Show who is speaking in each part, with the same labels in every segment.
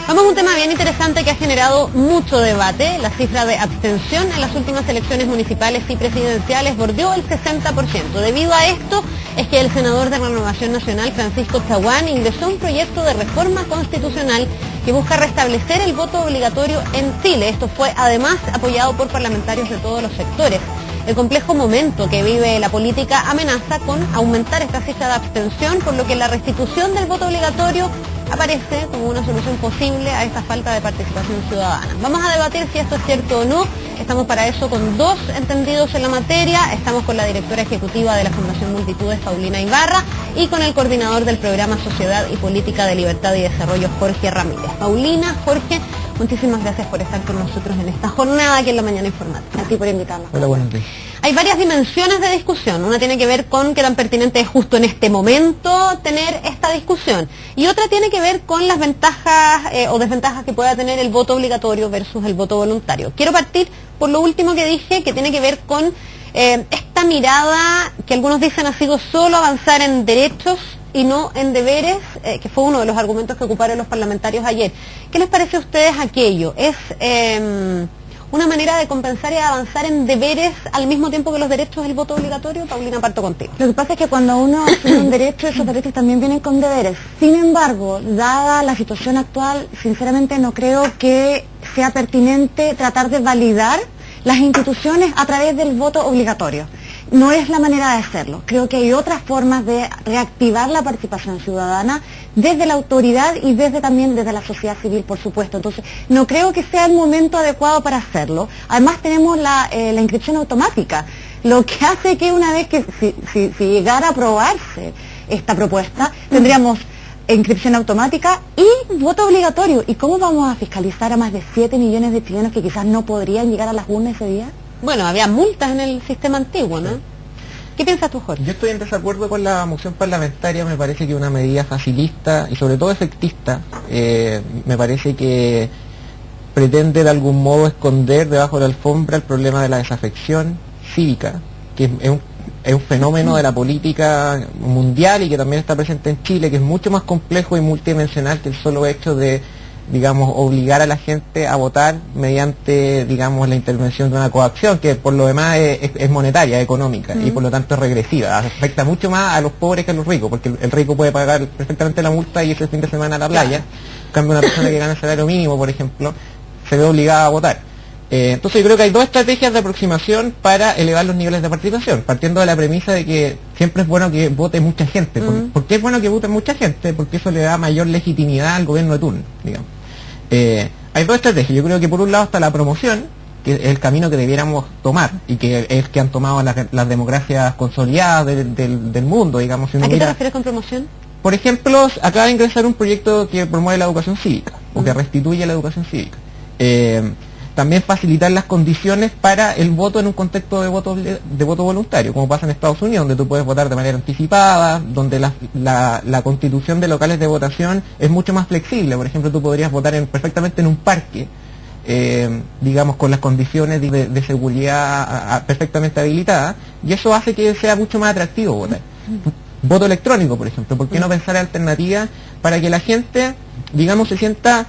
Speaker 1: Vamos a un tema bien interesante que ha generado mucho debate. La cifra de abstención en las últimas elecciones municipales y presidenciales bordeó el 60%. Debido a esto es que el senador de Renovación Nacional, Francisco Chaguán, ingresó un proyecto de reforma constitucional que busca restablecer el voto obligatorio en Chile. Esto fue además apoyado por parlamentarios de todos los sectores. El complejo momento que vive la política amenaza con aumentar esta cifra de abstención, por lo que la restitución del voto obligatorio aparece como una solución posible a esta falta de participación ciudadana. Vamos a debatir si esto es cierto o no. Estamos para eso con dos entendidos en la materia. Estamos con la directora ejecutiva de la Fundación Multitudes, Paulina Ibarra, y con el coordinador del programa Sociedad y Política de Libertad y Desarrollo, Jorge Ramírez. Paulina, Jorge, muchísimas gracias por estar con nosotros en esta jornada aquí en La Mañana Informativa. A ti por invitarnos.
Speaker 2: Hola, buenos días.
Speaker 1: Hay varias dimensiones de discusión. Una tiene que ver con qué tan pertinente es justo en este momento tener esta discusión. Y otra tiene que ver con las ventajas o desventajas que pueda tener el voto obligatorio versus el voto voluntario. Quiero partir por lo último que dije, que tiene que ver con esta mirada que algunos dicen ha sido solo avanzar en derechos y no en deberes, que fue uno de los argumentos que ocuparon los parlamentarios ayer. ¿Qué les parece a ustedes aquello? ¿Es una manera de compensar y de avanzar en deberes al mismo tiempo que los derechos del voto obligatorio? Paulina, parto contigo.
Speaker 3: Lo que pasa es que cuando uno asume un derecho, esos derechos también vienen con deberes. Sin embargo, dada la situación actual, sinceramente no creo que sea pertinente tratar de validar las instituciones a través del voto obligatorio. No es la manera de hacerlo. Creo que hay otras formas de reactivar la participación ciudadana desde la autoridad y también desde la sociedad civil, por supuesto. Entonces, no creo que sea el momento adecuado para hacerlo. Además, tenemos la inscripción automática, lo que hace que una vez que si llegara a aprobarse esta propuesta, tendríamos inscripción automática y voto obligatorio. ¿Y cómo vamos a fiscalizar a más de 7 millones de chilenos que quizás no podrían llegar a las urnas ese día?
Speaker 1: Bueno, había multas en el sistema antiguo, ¿no? Sí. ¿Qué piensas tú, Jorge?
Speaker 2: Yo estoy en desacuerdo con la moción parlamentaria. Me parece que es una medida facilista y sobre todo efectista. Me parece que pretende de algún modo esconder debajo de la alfombra el problema de la desafección cívica, que es un fenómeno de la política mundial y que también está presente en Chile, que es mucho más complejo y multidimensional que el solo hecho de, digamos, obligar a la gente a votar mediante, digamos, la intervención de una coacción, que por lo demás es monetaria, económica, y por lo tanto es regresiva. Afecta mucho más a los pobres que a los ricos, porque el rico puede pagar perfectamente la multa y ese fin de semana a la playa. En cambio, una persona que gana el salario mínimo, por ejemplo, se ve obligada a votar. Entonces yo creo que hay dos estrategias de aproximación para elevar los niveles de participación, partiendo de la premisa de que siempre es bueno que vote mucha gente. ¿Por qué es bueno que vote mucha gente? Porque eso le da mayor legitimidad al gobierno de turno, digamos. Hay dos estrategias. Yo creo que por un lado está la promoción, que es el camino que debiéramos tomar y que es el que han tomado las democracias consolidadas del mundo, digamos. Si uno
Speaker 1: ¿A qué te
Speaker 2: mira,
Speaker 1: refieres con promoción?
Speaker 2: por ejemplo, acaba de ingresar un proyecto que promueve la educación cívica, o que restituye la educación cívica. También facilitar las condiciones para el voto en un contexto de voto voluntario, como pasa en Estados Unidos, donde tú puedes votar de manera anticipada, donde la constitución de locales de votación es mucho más flexible. Por ejemplo, tú podrías votar perfectamente en un parque, digamos, con las condiciones de seguridad perfectamente habilitadas, y eso hace que sea mucho más atractivo votar. Voto electrónico, por ejemplo, ¿por qué no pensar en alternativas para que la gente, digamos, se sienta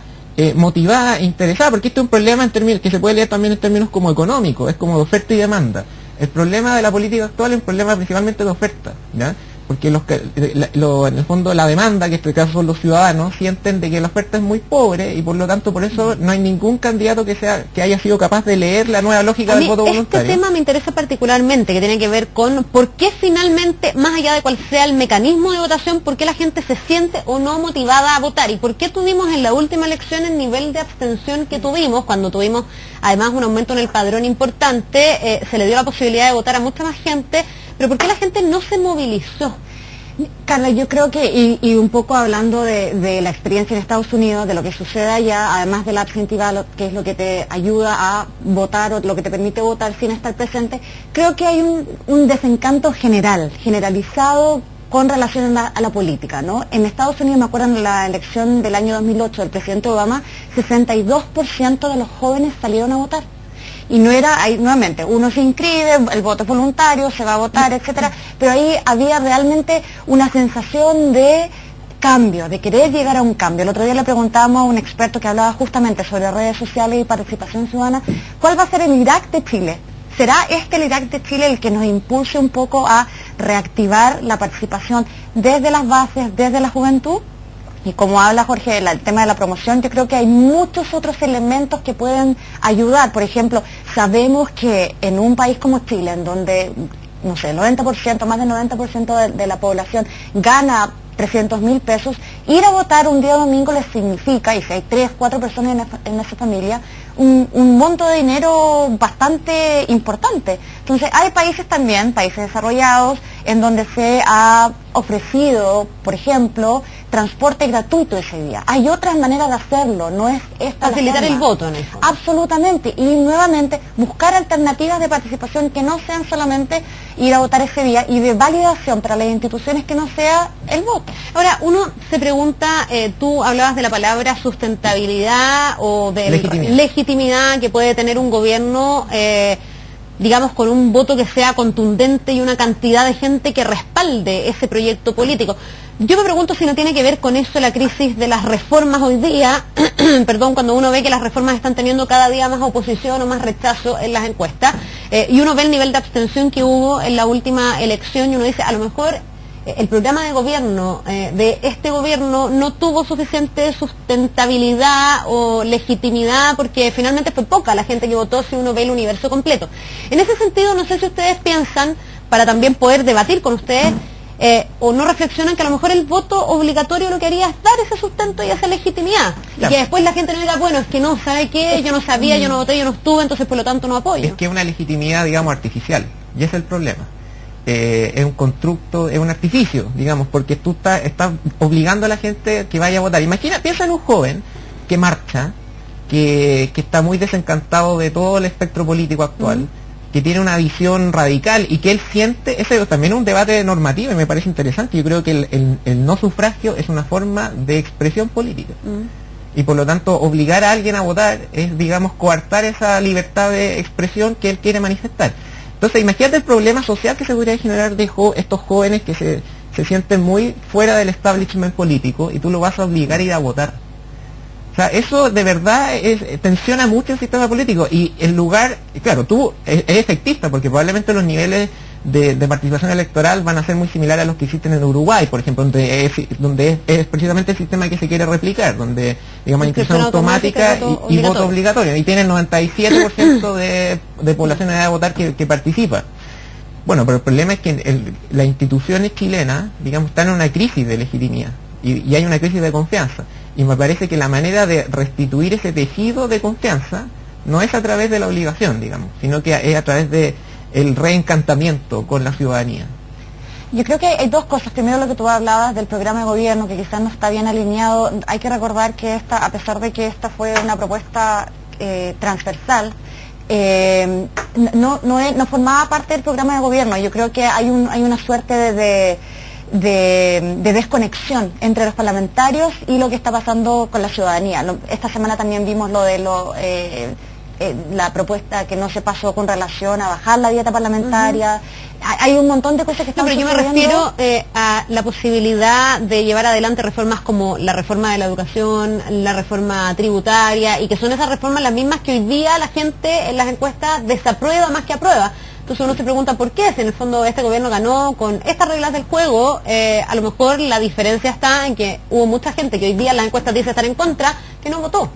Speaker 2: motivada e interesada? Porque esto es un problema en términos que se puede leer también en términos como económicos, es como de oferta y demanda. El problema de la política actual es un problema principalmente de oferta, ¿ya? Porque en el fondo la demanda, que en este caso son los ciudadanos, sienten de que la oferta es muy pobre y por lo tanto por eso no hay ningún candidato que haya sido capaz de leer la nueva lógica del voto voluntario.
Speaker 1: Este tema me interesa particularmente, que tiene que ver con por qué finalmente, más allá de cuál sea el mecanismo de votación, por qué la gente se siente o no motivada a votar y por qué tuvimos en la última elección el nivel de abstención que tuvimos, cuando tuvimos además un aumento en el padrón importante, se le dio la posibilidad de votar a mucha más gente, pero por qué la gente no se movilizó.
Speaker 3: Carla, yo creo que, y un poco hablando de la experiencia en Estados Unidos, de lo que sucede allá, además de la absentividad, que es lo que te ayuda a votar o lo que te permite votar sin estar presente, creo que hay un desencanto generalizado con relación a la política, ¿no? En Estados Unidos, me acuerdo en la elección del año 2008 del presidente Obama, 62% de los jóvenes salieron a votar. Y no era, ahí nuevamente, uno se inscribe, el voto es voluntario, se va a votar, etcétera, pero ahí había realmente una sensación de cambio, de querer llegar a un cambio. El otro día le preguntábamos a un experto que hablaba justamente sobre redes sociales y participación ciudadana, ¿cuál va a ser el Irak de Chile? ¿Será este el Irak de Chile el que nos impulse un poco a reactivar la participación desde las bases, desde la juventud? Y como habla Jorge, el tema de la promoción, yo creo que hay muchos otros elementos que pueden ayudar. Por ejemplo, sabemos que en un país como Chile, en donde, no sé, el 90%, más del 90% de la población gana 300.000 pesos, ir a votar un día domingo les significa, y si hay 3, 4 personas en esa familia, un monto de dinero bastante importante. Entonces hay países también, países desarrollados, en donde se ha ofrecido, por ejemplo, transporte gratuito ese día. Hay otras maneras de hacerlo, no es esta
Speaker 1: facilitar
Speaker 3: la forma.
Speaker 1: El voto en eso.
Speaker 3: Absolutamente, y nuevamente buscar alternativas de participación que no sean solamente ir a votar ese día, y de validación para las instituciones que no sea el voto.
Speaker 1: Ahora, uno se pregunta, tú hablabas de la palabra sustentabilidad o de legitimidad que puede tener un gobierno, digamos, con un voto que sea contundente y una cantidad de gente que respalde ese proyecto político. Yo me pregunto si no tiene que ver con eso la crisis de las reformas hoy día, perdón, cuando uno ve que las reformas están teniendo cada día más oposición o más rechazo en las encuestas, y uno ve el nivel de abstención que hubo en la última elección y uno dice, a lo mejor el programa de gobierno de este gobierno no tuvo suficiente sustentabilidad o legitimidad porque finalmente fue poca la gente que votó si uno ve el universo completo. En ese sentido, no sé si ustedes piensan, para también poder debatir con ustedes, o no reflexionan que a lo mejor el voto obligatorio lo que haría es dar ese sustento y esa legitimidad. Claro. Y que después la gente no diga, bueno, es que no, ¿sabe qué? Yo no sabía, yo no voté, yo no estuve, entonces por lo tanto no apoyo.
Speaker 2: Es que es una legitimidad, digamos, artificial, y ese es el problema. Es un constructo, es un artificio, digamos, porque tú estás obligando a la gente que vaya a votar. Piensa en un joven que marcha, que está muy desencantado de todo el espectro político actual, que tiene una visión radical y que él siente, ese también es un debate normativo y me parece interesante. Yo creo que el no sufragio es una forma de expresión política. Y por lo tanto obligar a alguien a votar es, digamos, coartar esa libertad de expresión que él quiere manifestar. Entonces imagínate el problema social que se podría generar de estos jóvenes que se sienten muy fuera del establishment político y tú lo vas a obligar a ir a votar. O sea, eso de verdad tensiona mucho el sistema político y en lugar, claro, es efectista porque probablemente los niveles de participación electoral van a ser muy similares a los que existen en Uruguay, por ejemplo, donde es precisamente el sistema que se quiere replicar, donde, digamos, inscripción automática y voto obligatorio, y tiene el 97% de población en edad de votar que participa. Bueno, pero el problema es que las instituciones chilenas, digamos, están en una crisis de legitimidad y hay una crisis de confianza. Y me parece que la manera de restituir ese tejido de confianza no es a través de la obligación, digamos, sino que es a través de el reencantamiento con la ciudadanía.
Speaker 3: Yo creo que hay dos cosas. Primero, lo que tú hablabas del programa de gobierno, que quizás no está bien alineado. Hay que recordar que a pesar de que esta fue una propuesta transversal, no formaba parte del programa de gobierno. Yo creo que hay una suerte de desconexión entre los parlamentarios y lo que está pasando con la ciudadanía. Esta semana también vimos lo de la propuesta que no se pasó con relación a bajar la dieta parlamentaria. Hay un montón de cosas que están
Speaker 1: pero yo me refiero a la posibilidad de llevar adelante reformas como la reforma de la educación, la reforma tributaria, y que son esas reformas las mismas que hoy día la gente en las encuestas desaprueba más que aprueba. Entonces uno se pregunta por qué, si en el fondo este gobierno ganó con estas reglas del juego, a lo mejor la diferencia está en que hubo mucha gente que hoy día en las encuestas dice estar en contra, que no votó.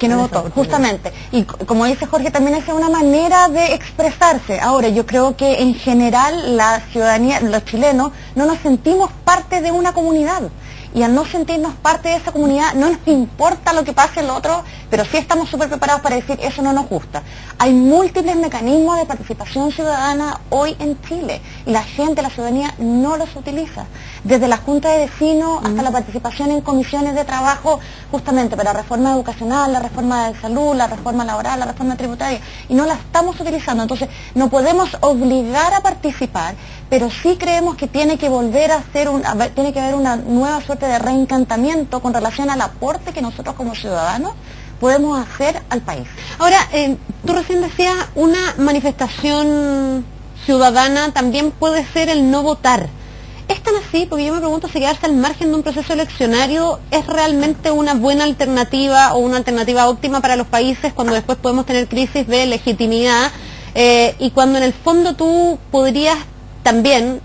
Speaker 1: Justamente. Y como dice Jorge, también es una manera de expresarse. Ahora, yo creo que en general la ciudadanía, los chilenos, no nos sentimos parte de una comunidad. Y al no sentirnos parte de esa comunidad, no nos importa lo que pase el otro, pero sí estamos súper preparados para decir, eso no nos gusta. Hay múltiples mecanismos de participación ciudadana hoy en Chile, y la gente, la ciudadanía, no los utiliza. Desde la Junta de Vecinos hasta la participación en comisiones de trabajo, justamente para la reforma educacional, la reforma de salud, la reforma laboral, la reforma tributaria, y no la estamos utilizando. Entonces, no podemos obligar a participar, pero sí creemos que tiene que volver a ser tiene que haber una nueva suerte de reencantamiento con relación al aporte que nosotros como ciudadanos podemos hacer al país. Ahora, tú recién decías, una manifestación ciudadana también puede ser el no votar. Esta tan así, porque yo me pregunto si quedarse al margen de un proceso eleccionario es realmente una buena alternativa o una alternativa óptima para los países cuando después podemos tener crisis de legitimidad y cuando en el fondo tú podrías también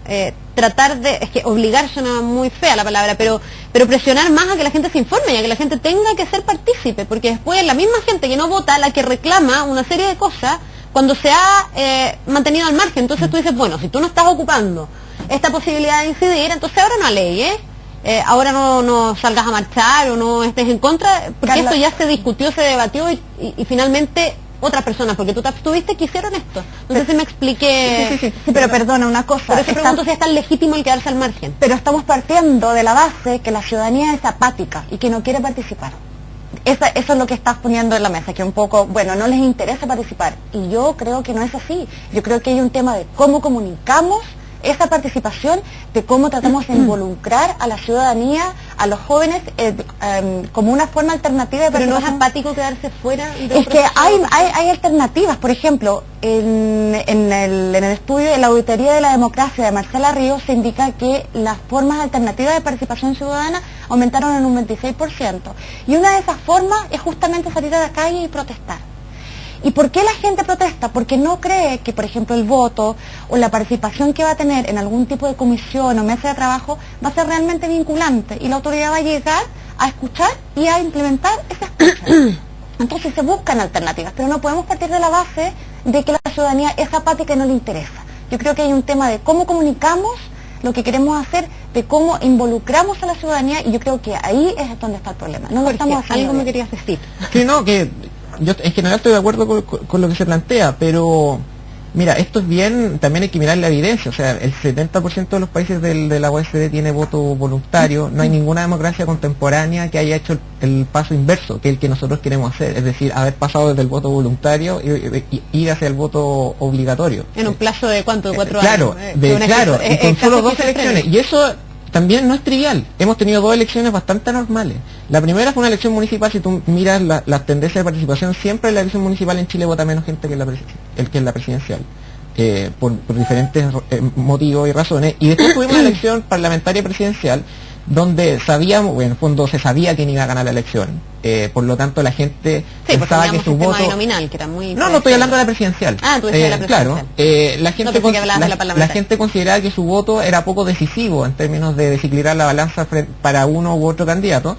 Speaker 1: tratar de, es que obligar suena muy fea la palabra, pero presionar más a que la gente se informe y a que la gente tenga que ser partícipe, porque después es la misma gente que no vota la que reclama una serie de cosas cuando se ha mantenido al margen. Entonces tú dices, bueno, si tú no estás ocupando esta posibilidad de incidir, entonces ahora no ley, ahora no salgas a marchar o no estés en contra, porque
Speaker 3: Carla,
Speaker 1: esto ya se discutió, se debatió y finalmente otras personas, porque tú te abstuviste, que hicieron esto. No sé si me expliqué.
Speaker 3: Sí, pero perdona una cosa.
Speaker 1: Por eso pregunto si es tan legítimo el quedarse al margen.
Speaker 3: Pero estamos partiendo de la base que la ciudadanía es apática y que no quiere participar. Eso es lo que estás poniendo en la mesa, que un poco, bueno, no les interesa participar. Y yo creo que no es así. Yo creo que hay un tema de cómo comunicamos esa participación, de cómo tratamos de involucrar a la ciudadanía, a los jóvenes, como una forma alternativa de
Speaker 1: Pero
Speaker 3: participación.
Speaker 1: no es apático quedarse fuera.
Speaker 3: Es que hay alternativas. Por ejemplo, en el estudio de la Auditoría de la Democracia de Marcela Ríos se indica que las formas alternativas de participación ciudadana aumentaron en un 26%. Y una de esas formas es justamente salir a la calle y protestar. ¿Y por qué la gente protesta? Porque no cree que, por ejemplo, el voto o la participación que va a tener en algún tipo de comisión o mesa de trabajo va a ser realmente vinculante y la autoridad va a llegar a escuchar y a implementar esa escucha. Entonces se buscan alternativas, pero no podemos partir de la base de que la ciudadanía es apática y no le interesa. Yo creo que hay un tema de cómo comunicamos lo que queremos hacer, de cómo involucramos a la ciudadanía, y yo creo que ahí es donde está el problema. No lo estamos haciendo.
Speaker 1: Algo me
Speaker 3: bien.
Speaker 1: querías decir.
Speaker 2: Que no, que yo en general estoy de acuerdo con lo que se plantea, pero mira, esto es bien, también hay que mirar la evidencia. O sea, el 70% de los países de la OECD tiene voto voluntario. No hay ninguna democracia contemporánea que haya hecho el paso inverso, que es el que nosotros queremos hacer, es decir, haber pasado desde el voto voluntario y ir hacia el voto obligatorio.
Speaker 1: En un plazo de ¿cuánto? ¿De 4
Speaker 2: Claro,
Speaker 1: años?
Speaker 2: claro, y con solo 2 elecciones.
Speaker 1: Y
Speaker 2: Y eso también no es trivial. Hemos tenido 2 elecciones bastante normales. La primera fue una elección municipal. Si tú miras las tendencias de participación, siempre en la elección municipal en Chile vota menos gente que en la presidencial, por diferentes motivos y razones. Y después tuvimos una elección parlamentaria presidencial donde sabíamos, bueno, en el fondo se sabía quién iba a ganar la elección. Por lo tanto la gente pensaba que su voto...
Speaker 1: nominal, que era muy...
Speaker 2: No estoy hablando de la presidencial.
Speaker 1: Ah, tú decías de la presidencial.
Speaker 2: Claro, la gente,
Speaker 1: pensé que hablabas de la
Speaker 2: la
Speaker 1: parlamentaria.
Speaker 2: gente consideraba que su voto era poco decisivo en términos de desequilibrar la balanza para uno u otro candidato.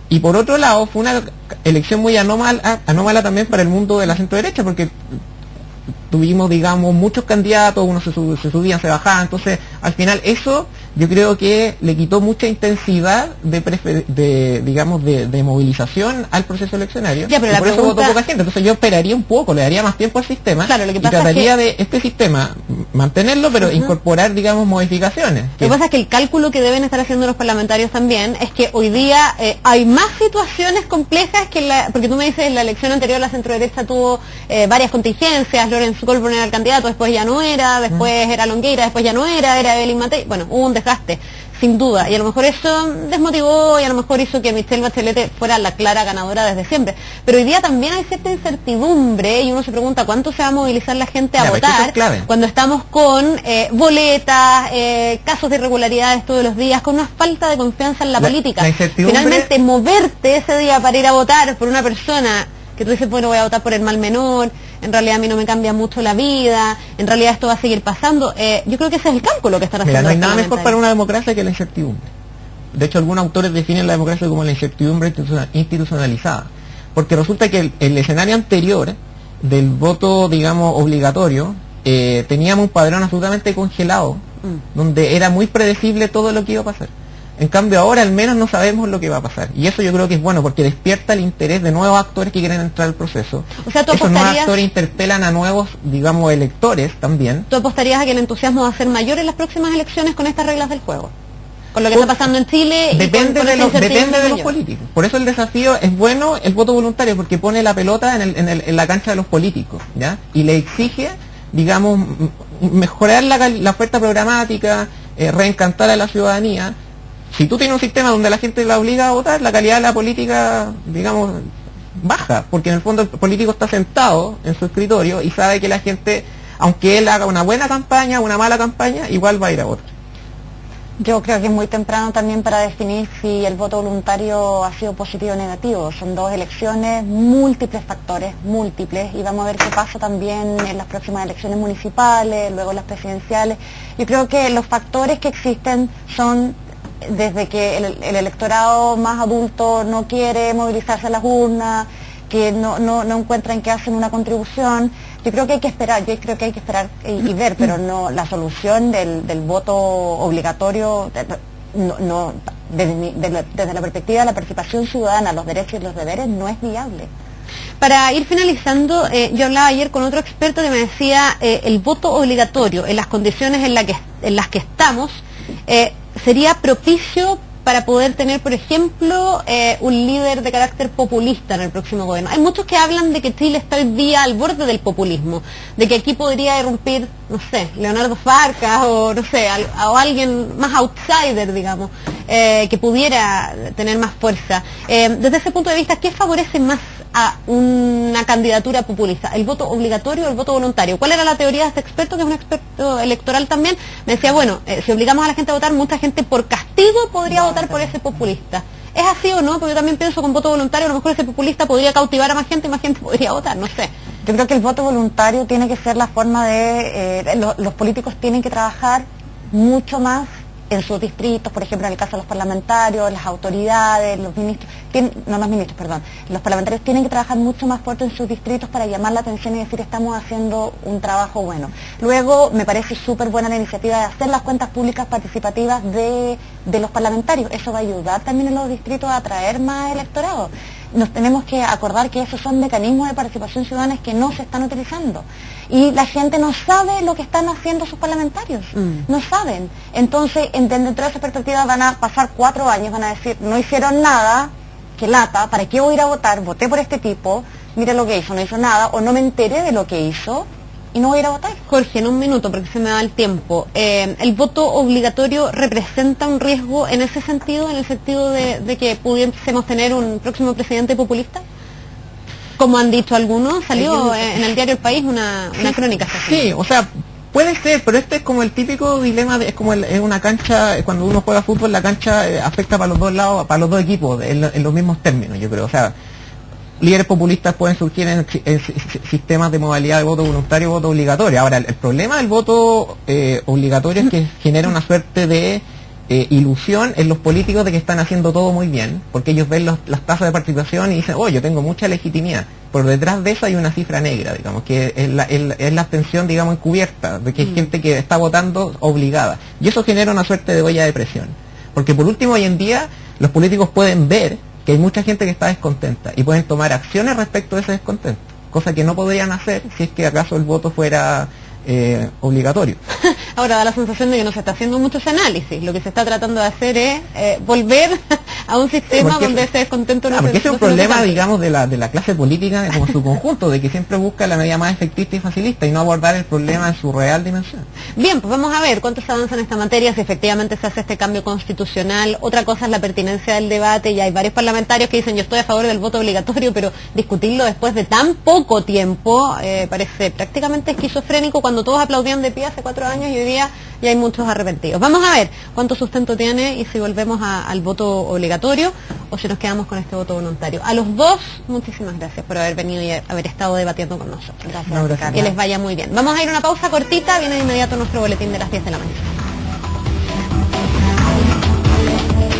Speaker 2: Y por otro lado, fue una elección muy anómala también para el mundo de la centro derecha, porque tuvimos, digamos, muchos candidatos, unos se subían, se bajaban, entonces al final eso yo creo que le quitó mucha intensidad de movilización al proceso eleccionario.
Speaker 1: Ya, pero
Speaker 2: y
Speaker 1: la
Speaker 2: por eso
Speaker 1: pregunta...
Speaker 2: votó poca gente. Entonces yo esperaría un poco, le daría más tiempo al sistema,
Speaker 1: Claro, lo que
Speaker 2: y
Speaker 1: pasa
Speaker 2: trataría
Speaker 1: es que...
Speaker 2: de este sistema mantenerlo, pero incorporar, digamos, modificaciones.
Speaker 1: Lo que pasa es que el cálculo que deben estar haciendo los parlamentarios también es que hoy día hay más situaciones complejas que porque tú me dices en la elección anterior la centroderecha tuvo varias contingencias, Lorenzo Colborn era el candidato, después ya no era, después era Longueira, después ya no era Evelyn Matei, bueno, hubo un desgaste, sin duda, y a lo mejor eso desmotivó y a lo mejor hizo que Michelle Bachelet fuera la clara ganadora desde siempre, pero hoy día también hay cierta incertidumbre y uno se pregunta cuánto se va a movilizar la gente a votar cuando estamos con boletas, casos de irregularidades todos los días, con una falta de confianza en la política. Finalmente moverte ese día para ir a votar por una persona que tú dices, bueno, voy a votar por el mal menor, en realidad a mí no me cambia mucho la vida, en realidad esto va a seguir pasando. Yo creo que ese es el cálculo que están haciendo.
Speaker 2: Mira, no hay nada mejor para una democracia que la incertidumbre. De hecho, algunos autores definen la democracia como la incertidumbre institucionalizada. Porque resulta que el escenario anterior del voto, digamos, obligatorio, teníamos un padrón absolutamente congelado, donde era muy predecible todo lo que iba a pasar. En cambio ahora al menos no sabemos lo que va a pasar. Y eso yo creo que es bueno porque despierta el interés de nuevos actores que quieren entrar al proceso.
Speaker 1: O sea,
Speaker 2: esos nuevos actores interpelan a nuevos, digamos, electores también.
Speaker 1: ¿Tú apostarías a que el entusiasmo va a ser mayor en las próximas elecciones con estas reglas del juego? Con lo que está pasando en Chile.
Speaker 2: Depende de los políticos. Por eso el desafío es bueno el voto voluntario, porque pone la pelota en la cancha de los políticos, ¿ya? Y le exige, digamos, mejorar la oferta programática, reencantar a la ciudadanía. Si tú tienes un sistema donde la gente la obliga a votar, la calidad de la política, digamos, baja, porque en el fondo el político está sentado en su escritorio y sabe que la gente, aunque él haga una buena campaña o una mala campaña, igual va a ir a votar.
Speaker 3: Yo creo que es muy temprano también para definir si el voto voluntario ha sido positivo o negativo. Son dos elecciones, múltiples factores, múltiples, y vamos a ver qué pasa también en las próximas elecciones municipales, luego las presidenciales. Yo creo que los factores que existen son desde que el electorado más adulto no quiere movilizarse a las urnas, que no encuentran que hacen una contribución. Yo creo que hay que esperar, y ver, pero no la solución del voto obligatorio, desde la perspectiva de la participación ciudadana, los derechos y los deberes, no es viable.
Speaker 1: Para ir finalizando, yo hablaba ayer con otro experto que me decía el voto obligatorio en las condiciones en las que estamos sería propicio para poder tener, por ejemplo, un líder de carácter populista en el próximo gobierno. Hay muchos que hablan de que Chile está hoy día al borde del populismo, de que aquí podría irrumpir, no sé, Leonardo Farcas o, no sé, o alguien más outsider, digamos, que pudiera tener más fuerza. Desde ese punto de vista, ¿qué favorece más a una candidatura populista? ¿El voto obligatorio o el voto voluntario? ¿Cuál era la teoría de este experto, que es un experto electoral también? Me decía, bueno, si obligamos a la gente a votar, mucha gente por castigo podría votar por ese populista. ¿Es así o no? Porque yo también pienso que con voto voluntario a lo mejor ese populista podría cautivar a más gente y más gente podría votar, no sé.
Speaker 3: Yo creo que el voto voluntario tiene que ser la forma de... los políticos tienen que trabajar mucho más en sus distritos, por ejemplo, en el caso de los parlamentarios, las autoridades, los ministros, los parlamentarios tienen que trabajar mucho más fuerte en sus distritos para llamar la atención y decir estamos haciendo un trabajo bueno. Luego, me parece súper buena la iniciativa de hacer las cuentas públicas participativas de los parlamentarios. Eso va a ayudar también en los distritos a atraer más electorado. Nos tenemos que acordar que esos son mecanismos de participación ciudadana que no se están utilizando. Y la gente no sabe lo que están haciendo sus parlamentarios, no saben. Entonces, dentro de esa perspectiva van a pasar 4 años, van a decir, no hicieron nada, qué lata, ¿para qué voy a ir a votar? Voté por este tipo, mira lo que hizo, no hizo nada, o no me enteré de lo que hizo, y no voy a ir a votar.
Speaker 1: Jorge, en un minuto, porque se me va el tiempo, ¿el voto obligatorio representa un riesgo en ese sentido, en el sentido de que pudiésemos tener un próximo presidente populista? Como han dicho algunos, salió en el diario El País una crónica.
Speaker 2: Sí, o sea, puede ser, pero este es como el típico dilema, es como es una cancha, cuando uno juega fútbol, la cancha afecta para los dos lados, para los dos equipos, en los mismos términos, yo creo. O sea, líderes populistas pueden surgir en sistemas de modalidad de voto voluntario y voto obligatorio. Ahora, el problema del voto obligatorio es que genera una suerte de ilusión en los políticos de que están haciendo todo muy bien, porque ellos ven las tasas de participación y dicen, oh, yo tengo mucha legitimidad. Por detrás de eso hay una cifra negra, digamos, que es la abstención, digamos, encubierta, de que hay gente que está votando obligada. Y eso genera una suerte de olla de presión. Porque por último, hoy en día, los políticos pueden ver que hay mucha gente que está descontenta y pueden tomar acciones respecto de ese descontento, cosa que no podrían hacer si es que acaso el voto fuera obligatorio.
Speaker 1: Ahora da la sensación de que no se está haciendo mucho ese análisis. Lo que se está tratando de hacer es volver a un sistema donde ese descontento no se...
Speaker 2: Porque ese es un problema, digamos, de la clase política como su conjunto, de que siempre busca la medida más efectista y facilista y no abordar el problema en su real dimensión.
Speaker 1: Bien, pues vamos a ver cuánto se avanza en esta materia, si efectivamente se hace este cambio constitucional. Otra cosa es la pertinencia del debate. Ya hay varios parlamentarios que dicen yo estoy a favor del voto obligatorio, pero discutirlo después de tan poco tiempo parece prácticamente esquizofrénico, cuando todos aplaudían de pie hace 4 años y hoy día ya hay muchos arrepentidos. Vamos a ver cuánto sustento tiene y si volvemos al voto obligatorio o si nos quedamos con este voto voluntario. A los dos, muchísimas gracias por haber venido y haber estado debatiendo con nosotros.
Speaker 3: Gracias.
Speaker 1: Que les vaya muy bien. Vamos a ir a una pausa cortita, viene de inmediato nuestro boletín de las 10 de la mañana.